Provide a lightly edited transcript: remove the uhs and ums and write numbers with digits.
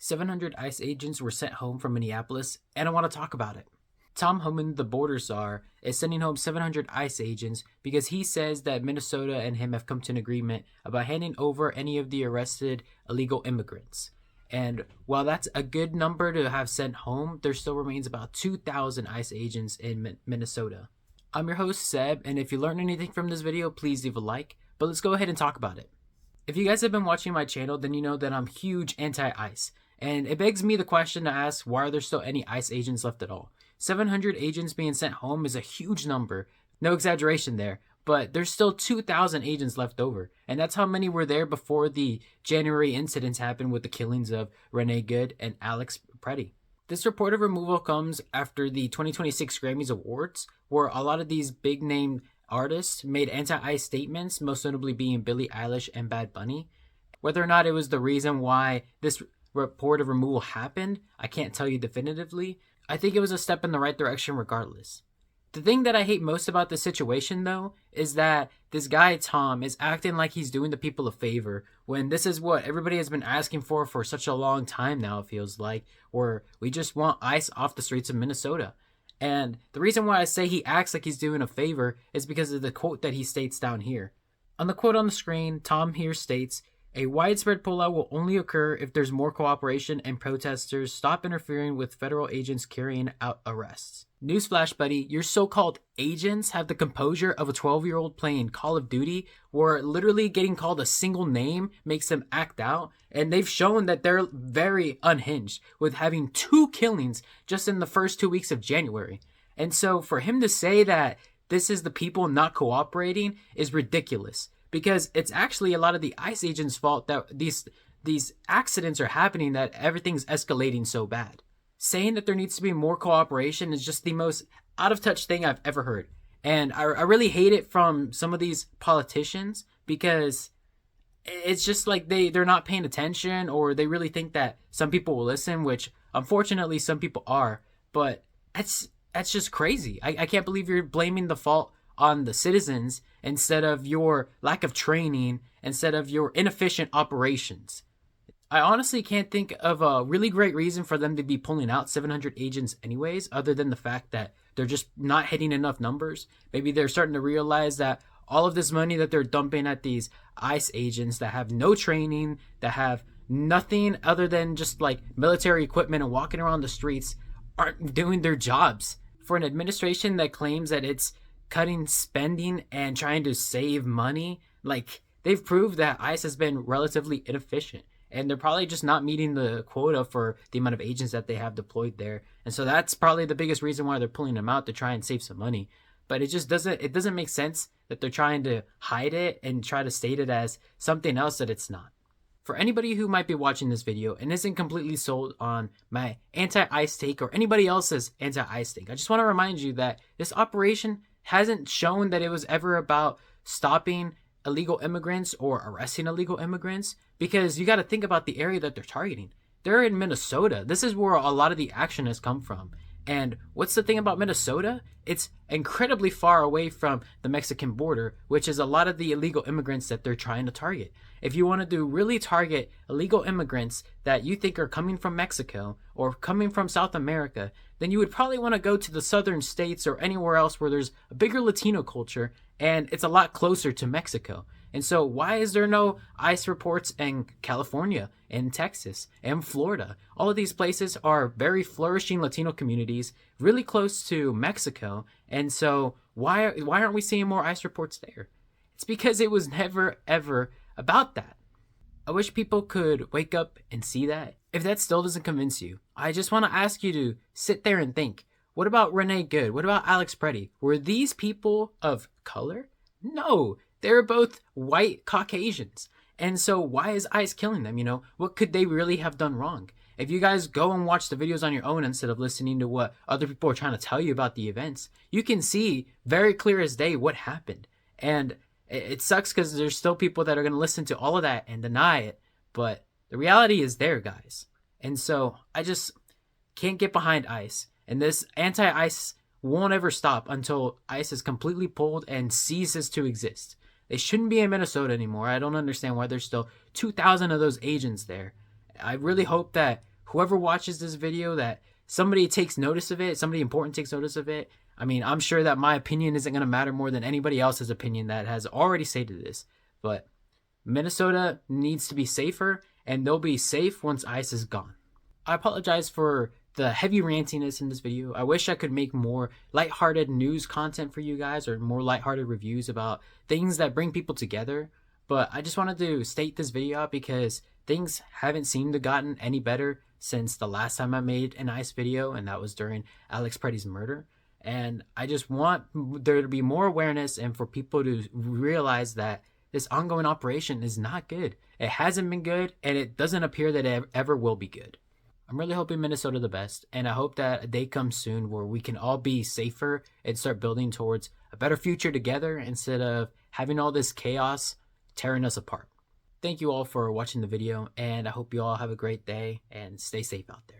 700 ICE agents were sent home from Minneapolis, and I want to talk about it. Tom Homan, the border czar, is sending home 700 ICE agents because he says that Minnesota and him have come to an agreement about handing over any of the arrested illegal immigrants. And while that's a good number to have sent home, there still remains about 2,000 ICE agents in Minnesota. I'm your host, Seb, and if you learned anything from this video, please leave a like, but let's go ahead and talk about it. If you guys have been watching my channel, then you know that I'm huge anti-ICE, and it begs me the question to ask, why are there still any ICE agents left at all? 700 agents being sent home is a huge number, no exaggeration there, but there's still 2,000 agents left over, and that's how many were there before the January incidents happened with the killings of Renee Good and Alex Preddy. This report of removal comes after the 2026 Grammys Awards, where a lot of these big-name artists made anti-ICE statements, most notably being Billie Eilish and Bad Bunny. Whether or not it was the reason why this report of removal happened, I can't tell you definitively. I think it was a step in the right direction regardless. The thing that I hate most about this situation, though, is that this guy, Tom, is acting like he's doing the people a favor when this is what everybody has been asking for such a long time now, it feels like, where we just want ICE off the streets of Minnesota. And the reason why I say he acts like he's doing a favor is because of the quote that he states down here. On the quote on the screen, Tom here states, "A widespread pullout will only occur if there's more cooperation and protesters stop interfering with federal agents carrying out arrests." Newsflash, buddy, your so-called agents have the composure of a 12-year-old playing Call of Duty, where literally getting called a single name makes them act out, and they've shown that they're very unhinged with having 2 killings just in the first 2 weeks of January. And so for him to say that this is the people not cooperating is ridiculous, because it's actually a lot of the ICE agents' fault that these accidents are happening, that everything's escalating so bad. Saying that there needs to be more cooperation is just the most out-of-touch thing I've ever heard. And I really hate it from some of these politicians, because it's just like they're not paying attention, or they really think that some people will listen, which unfortunately some people are. But that's just crazy. I can't believe you're blaming the fault on the citizens instead of your lack of training, instead of your inefficient operations. I honestly can't think of a really great reason for them to be pulling out 700 agents anyways, other than the fact that they're just not hitting enough numbers. Maybe they're starting to realize that all of this money that they're dumping at these ICE agents that have no training, that have nothing other than just like military equipment and walking around the streets, aren't doing their jobs. For an administration that claims that it's cutting spending and trying to save money, like, they've proved that ICE has been relatively inefficient. And they're probably just not meeting the quota for the amount of agents that they have deployed there. And so that's probably the biggest reason why they're pulling them out, to try and save some money. But it just doesn't make sense that they're trying to hide it and try to state it as something else that it's not. For anybody who might be watching this video and isn't completely sold on my anti-ICE take or anybody else's anti-ICE take, I just want to remind you that this operation hasn't shown that it was ever about stopping illegal immigrants or arresting illegal immigrants, because you got to think about the area that they're targeting. They're in Minnesota. This is where a lot of the action has come from. And what's the thing about Minnesota? It's incredibly far away from the Mexican border, which is a lot of the illegal immigrants that they're trying to target. If you want to really target illegal immigrants that you think are coming from Mexico or coming from South America, then you would probably want to go to the southern states or anywhere else where there's a bigger Latino culture and it's a lot closer to Mexico. And so why is there no ICE reports in California and Texas and Florida? All of these places are very flourishing Latino communities, really close to Mexico. And so why aren't we seeing more ICE reports there? It's because it was never, ever about that. I wish people could wake up and see that. If that still doesn't convince you, I just want to ask you to sit there and think. What about Renee Good? What about Alex Preddy? Were these people of color? No, they're both white Caucasians. And so why is ICE killing them? What could they really have done wrong? If you guys go and watch the videos on your own instead of listening to what other people are trying to tell you about the events, you can see very clear as day what happened. And it sucks because there's still people that are going to listen to all of that and deny it. But the reality is there, guys. And so I just can't get behind ICE. And this anti-ICE won't ever stop until ICE is completely pulled and ceases to exist. They shouldn't be in Minnesota anymore. I don't understand why there's still 2,000 of those agents there. I really hope that whoever watches this video, that somebody takes notice of it, somebody important takes notice of it. I mean, I'm sure that my opinion isn't going to matter more than anybody else's opinion that has already stated this. But Minnesota needs to be safer, and they'll be safe once ICE is gone. I apologize for the heavy rantiness in this video. I wish I could make more lighthearted news content for you guys, or more lighthearted reviews about things that bring people together. But I just wanted to state this video out because things haven't seemed to gotten any better since the last time I made an ICE video, and that was during Alex Preddy's murder. And I just want there to be more awareness and for people to realize that this ongoing operation is not good. It hasn't been good, and it doesn't appear that it ever will be good. I'm really hoping Minnesota the best, and I hope that a day comes soon where we can all be safer and start building towards a better future together instead of having all this chaos tearing us apart. Thank you all for watching the video, and I hope you all have a great day and stay safe out there.